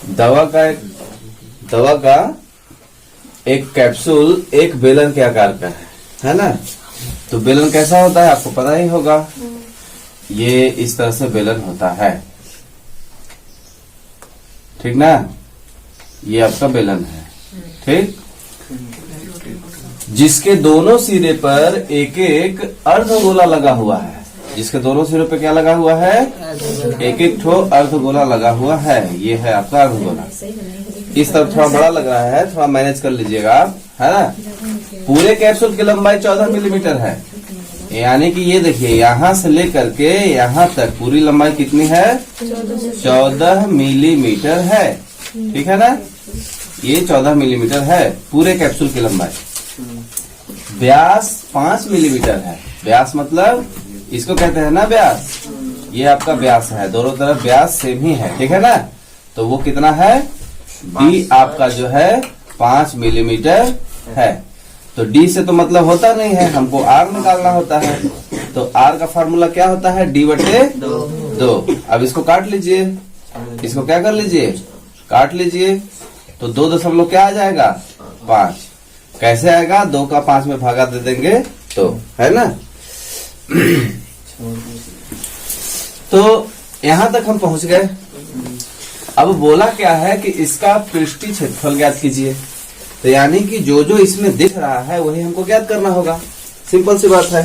दवा का एक कैप्सूल एक बेलन के आकार का है ना। तो बेलन कैसा होता है आपको पता ही होगा। ये इस तरह से बेलन होता है, ठीक ना। ये आपका बेलन है, ठीक, जिसके दोनों सिरे पर एक एक अर्धगोला लगा हुआ है। जिसके दोनों सिरों पे क्या लगा हुआ है? एक एक ठो अर्धगोला लगा हुआ है। ये है आपका अर्धगोला। इस तरफ थोड़ा बड़ा लग रहा है, थोड़ा मैनेज कर लीजिएगा आप, है ना। पूरे कैप्सूल की लंबाई 14 मिलीमीटर है, यानी कि ये देखिए यहाँ से लेकर के यहाँ तक पूरी लंबाई कितनी है? 14 मिलीमीटर है, ठीक है ना। ये 14 मिलीमीटर है पूरे कैप्सूल की लंबाई। व्यास 5 मिलीमीटर है। व्यास मतलब इसको कहते हैं ना व्यास। ये आपका व्यास है, दोनों तरफ व्यास सेम ही है, ठीक है ना। तो वो कितना है? डी आपका जो है 5 मिलीमीटर है। तो डी से तो मतलब होता नहीं है, हमको आर निकालना होता है। तो आर का फार्मूला क्या होता है? डी बटे 2। अब इसको काट लीजिए, इसको क्या कर लीजिए? काट लीजिए। तो 2 दशमलव क्या आ जाएगा? 5। कैसे आएगा? 2 का 5 में भागा दे देंगे तो, है ना। तो यहां तक हम पहुंच गए। अब बोला क्या है कि इसका पृष्ठीय क्षेत्रफल ज्ञात कीजिए। तो यानी कि जो जो इसमें दिख रहा है वही हमको ज्ञात करना होगा। सिंपल सी बात है।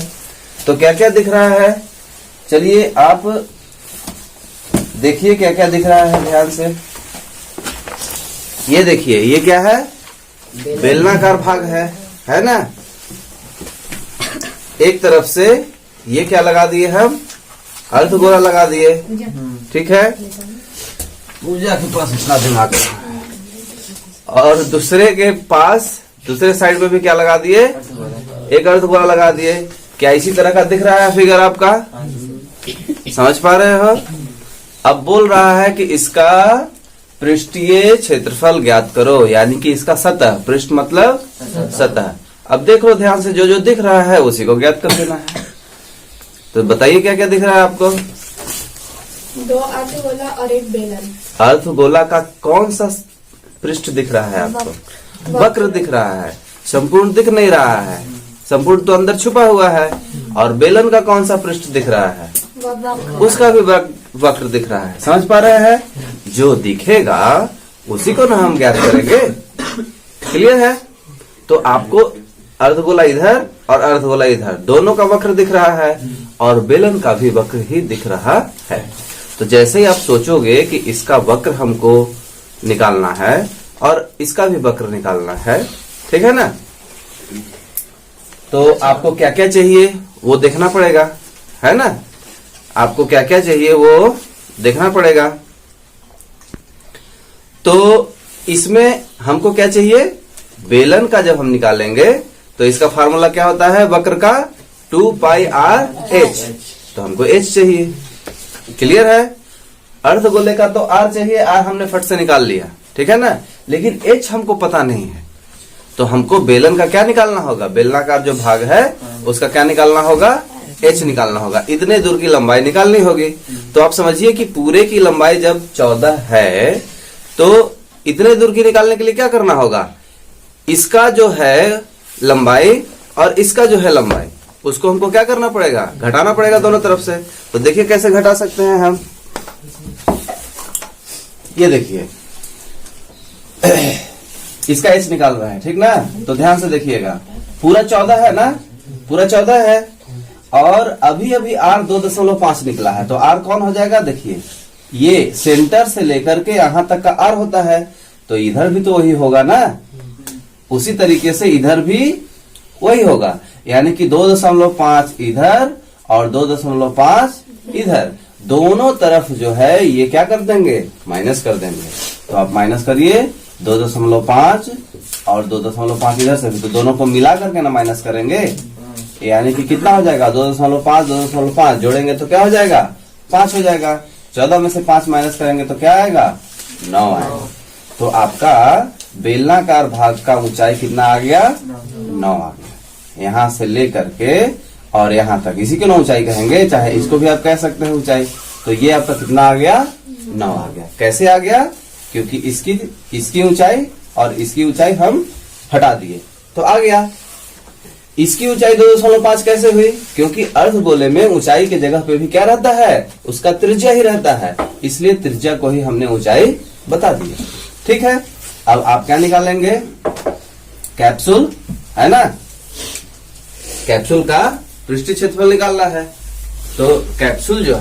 तो क्या क्या दिख रहा है? चलिए आप देखिए क्या क्या दिख रहा है ध्यान से। ये देखिए, ये क्या है? बेलनाकार भाग है ना। एक तरफ से ये क्या लगा दिए हम? अर्धगोला लगा दिए, ठीक है। पूजा के पास इतना दिमाग है। और दूसरे के पास दूसरे साइड पे भी क्या लगा दिए? एक अर्धगोला लगा दिए। क्या इसी तरह का दिख रहा है फिगर आपका? समझ पा रहे हो? अब बोल रहा है कि इसका पृष्ठीय क्षेत्रफल ज्ञात करो, यानी कि इसका सतह, पृष्ठ मतलब सतह। अब देख लो ध्यान से, जो जो दिख रहा है उसी को ज्ञात कर देना है। तो बताइए क्या क्या दिख रहा है आपको? 2 अर्धगोला और एक बेलन। अर्धगोला का कौन सा पृष्ठ दिख रहा है आपको? वक्र दिख रहा है, संपूर्ण दिख नहीं रहा है। संपूर्ण तो अंदर छुपा हुआ है। और बेलन का कौन सा पृष्ठ दिख रहा है? उसका भी वक्र दिख रहा है। समझ पा रहे हैं? जो दिखेगा उसी को ना हम ज्ञात करेंगे। क्लियर है? तो आपको अर्धगोला इधर और अर्धगोला इधर दोनों का वक्र दिख रहा है और बेलन का भी वक्र ही दिख रहा है। तो जैसे ही आप सोचोगे कि इसका वक्र हमको निकालना है और इसका भी वक्र निकालना है, ठीक है ना। तो आपको क्या क्या चाहिए वो देखना पड़ेगा, है ना। आपको क्या क्या चाहिए वो देखना पड़ेगा। तो इसमें हमको क्या चाहिए? बेलन का जब हम निकालेंगे तो इसका फार्मूला क्या होता है? वक्र का 2πr/h। तो हमको h चाहिए। क्लियर है? अर्धगोले का तो r चाहिए, r हमने फट से निकाल लिया, ठीक है ना। लेकिन h हमको पता नहीं है। तो हमको बेलन का क्या निकालना होगा? बेलनाकार जो भाग है उसका क्या निकालना होगा? h निकालना होगा। इतने दूर की लंबाई निकालनी होगी। तो आप समझिए कि पूरे की लंबाई जब 14 है तो इतने दूर की निकालने के लिए क्या करना होगा? इसका जो है लंबाई और इसका जो है लंबाई, उसको हमको क्या करना पड़ेगा? घटाना पड़ेगा दोनों तरफ से। तो देखिए कैसे घटा सकते हैं हम। ये देखिए इसका h निकाल रहा है, ठीक ना। तो ध्यान से देखिएगा, पूरा 14 है ना, पूरा 14 है और अभी अभी r 2.5 निकला है। तो r कौन हो जाएगा? देखिए ये सेंटर से लेकर के यहां तक का r होता है। तो इधर भी तो वही होगा ना। उसी तरीके से इधर भी वही होगा, यानी कि 2.5 इधर और 2.5 इधर, दोनों तरफ जो है ये क्या कर देंगे? माइनस कर देंगे। तो आप माइनस करिए 2.5 और 2.5 इधर से भी, तो दोनों को मिला करके ना माइनस करेंगे, यानी कि कितना हो जाएगा? 2.5 2.5 जोड़ेंगे तो क्या हो जाएगा? 5 हो जाएगा। 14 में से 5 माइनस करेंगे तो क्या आएगा? 9 आएगा। तो आपका बेलनाकार भाग का ऊंचाई कितना आ गया? 9 आ गया। यहां से लेकर के और यहां तक, इसी को ना ऊंचाई कहेंगे, चाहे इसको भी आप कह सकते हैं ऊंचाई। तो ये आपका कितना आ गया? 9 आ गया। कैसे आ गया? क्योंकि इसकी ऊंचाई और इसकी ऊंचाई हम हटा दिए तो आ गया। इसकी ऊंचाई 2.5 कैसे हुई? क्योंकि अर्धगोले में ऊंचाई की जगह पे भी क्या रहता है? उसका त्रिज्या ही रहता है, इसलिए त्रिज्या को ही हमने ऊंचाई बता दी। ठीक है, अब आप क्या निकालेंगे? कैप्सूल, है ना? कैप्सूल का पृष्ठीय क्षेत्रफल निकालना है। तो कैप्सूल जो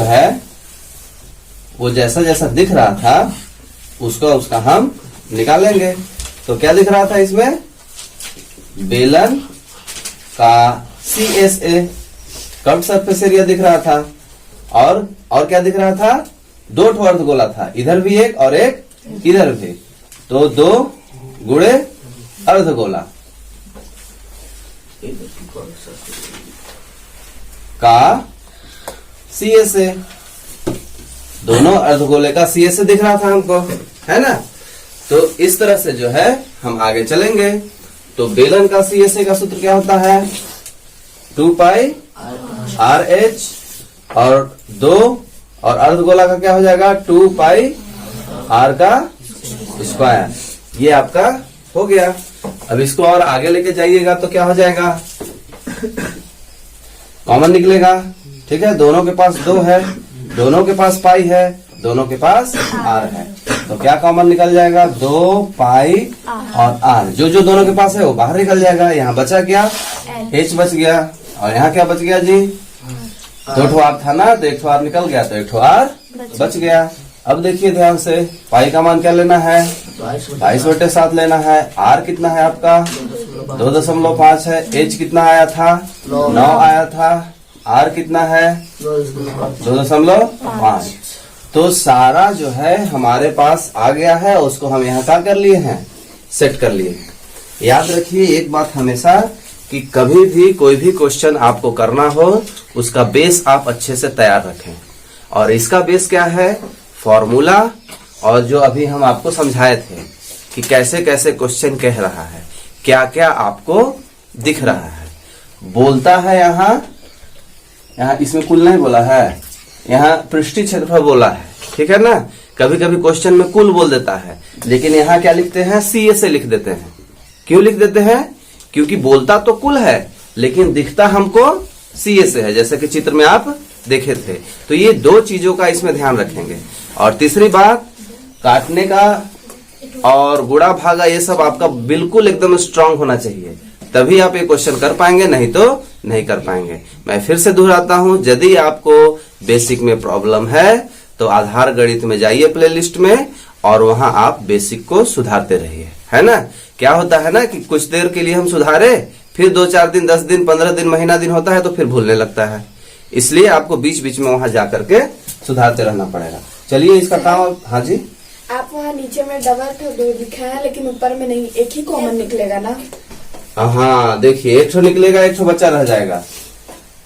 है वो जैसा जैसा दिख रहा था उसका हम निकालेंगे। तो क्या दिख रहा था इसमें? बेलन का CSA कर्व्ड सरफेस एरिया दिख रहा था, और क्या दिख रहा था? 2 ठो अर्धगोला था, इधर भी एक और एक इधर भी, तो 2 गुणे अर्धगोला का CSA, दोनों अर्धगोले का CSA दिख रहा था हमको, है ना? तो इस तरह से जो है हम आगे चलेंगे। तो बेलन का CSA का सूत्र क्या होता है? 2 पाई RH, और 2 और अर्धगोला का क्या हो जाएगा? 2 पाई R का स्क्वायर। ये आपका हो गया। अब इसको और आगे लेके जाइएगा तो क्या हो जाएगा? कॉमन निकलेगा। ठीक है, दोनों के पास 2 है, दोनों के पास पाई है, दोनों के पास R है, तो क्या कॉमन निकल जाएगा? 2 पाई और R। जो दोनों के पास है वो बाहर निकल जाएगा। यहाँ बचा क्या? H बच गया, और यहाँ क्या बच गया जी? 2 ठो R था ना, तो 1 ठो R निकल गया, तो 1 ठो R बच गया। अब देखिए ध्यान से, पाई का मान क्या लेना है? 22/7 लेना है। R कितना है आपका? 2.5 है। H कितना आया था? 9 आया था। R कितना है? 2.5। तो सारा जो है हमारे पास आ गया है, उसको हम यहाँ क्या कर लिए हैं? सेट कर लिए। याद रखिए एक बात हमेशा, कि कभी भी कोई भी क्वेश्चन आपको करना हो, उसका बेस आप अच्छे से तैयार रखें। और इसका बेस क्या है? फॉर्मूला, और जो अभी हम आपको समझाए थे कि कैसे कैसे क्वेश्चन कह रहा है, क्या क्या आपको दिख रहा है। बोलता है यहाँ इसमें कुल नहीं बोला है, यहाँ पृष्ठीय क्षेत्रफल बोला है। ठीक है ना? कभी कभी क्वेश्चन में कुल बोल देता है, लेकिन यहाँ क्या लिखते हैं? CSA लिख देते हैं। क्यों लिख देते हैं? क्योंकि बोलता तो कुल है, लेकिन दिखता हमको CSA है, जैसे कि चित्र में आप देखे थे। तो ये 2 चीजों का इसमें ध्यान रखेंगे। और तीसरी बात, काटने का और गुणा भागा ये सब आपका बिल्कुल एकदम स्ट्रांग होना चाहिए, तभी आप ये क्वेश्चन कर पाएंगे, नहीं तो नहीं कर पाएंगे। मैं फिर से दोहराता हूं, यदि आपको बेसिक में प्रॉब्लम है तो आधार गणित में जाइए प्लेलिस्ट में, और वहां आप बेसिक को सुधारते रहिए, है ना? क्या होता है ना कि कुछ देर के लिए हम सुधारे, फिर 2-4 दिन, 10 दिन, 15 दिन, महीना दिन होता है तो फिर भूलने लगता है। इसलिए आपको बीच बीच में वहां जाकर के सुधारते रहना पड़ेगा। चलिए इसका काम। हाँ जी, आप वहाँ नीचे में डबल ठो 2 लिखा है, लेकिन ऊपर में नहीं, एक ही कॉमन निकलेगा ना? हाँ देखिए, 1 ठो निकलेगा, 1 ठो बचा रह जाएगा।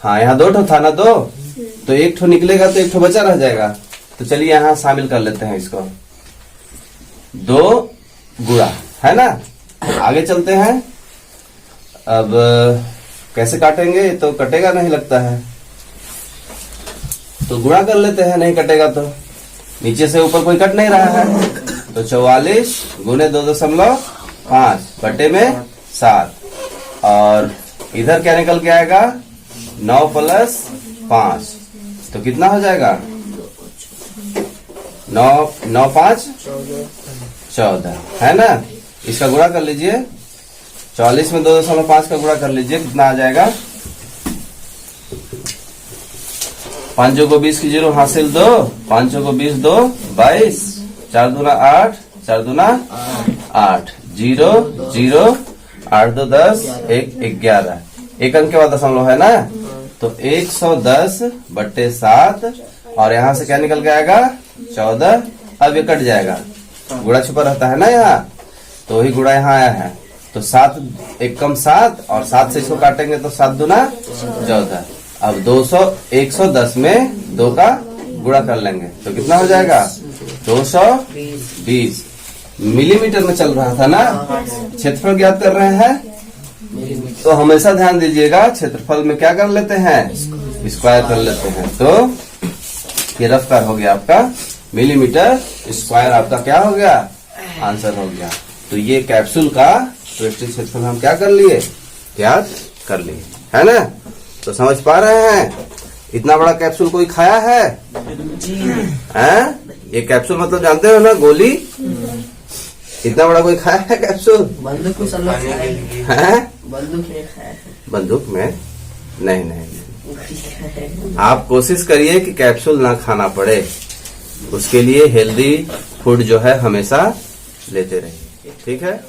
हाँ, यहाँ 2 ठो था ना, 2 तो 1 ठो निकलेगा तो 1 ठो बचा रह जाएगा। तो चलिए यहाँ शामिल कर लेते हैं इसको, 2 गुणा, है ना? आगे चलते हैं। अब कैसे काटेंगे? तो कटेगा नहीं लगता है, तो गुणा कर लेते हैं, नहीं कटेगा तो। नीचे से ऊपर कोई कट नहीं रहा है, तो 44 गुने 2.5 बटे में 7, और इधर क्या निकल के आएगा? 9 + 5, तो कितना हो जाएगा? 9 5 14, है ना? इसका गुणा कर लीजिए, 44 में 2.5 का गुणा कर लीजिए, कितना आ जाएगा? 5 को 20 की 0 हासिल 2, 5 को 20 2 22, 4 दूना 8, 4 दूना 8, 0 0, 8 2 10, 1 11, एक अंक के बाद दशमलव है ना? तो 110/7, और यहाँ से क्या निकल के आएगा? 14। अब ये कट जाएगा, गुणा छुपा रहता है ना यहाँ, तो वही गुणा यहाँ आया है। तो 7 1 कम 7, और 7 से इसको काटेंगे तो 7 दूना 14। अब 110 में 2 का गुणा कर लेंगे तो कितना हो जाएगा? 220 मिलीमीटर में चल रहा था ना? क्षेत्रफल ज्ञात कर रहे हैं, तो हमेशा ध्यान दीजिएगा, क्षेत्रफल में क्या कर लेते हैं, स्क्वायर कर लेते हैं। तो ये रफ कर हो गया आपका मिलीमीटर स्क्वायर, आपका क्या हो गया, आंसर हो गया। तो ये कैप्सूल का पृष्ठीय क्षेत्रफल हम क्या कर लिए, ज्ञात कर लिए, है ना। तो समझ पा रहे हैं, इतना बड़ा कैप्सूल कोई खाया है? ये कैप्सूल मतलब जानते हो ना, गोली। इतना बड़ा कोई खाया है कैप्सूल? बंदूक में सब लोग खाए हैं? बंदूक में खाया है। बंदूक में नहीं। आप कोशिश करिए कि कैप्सूल ना खाना पड़े, उसके लिए हेल्दी फूड जो है हमेशा लेते रहिए, ठीक है।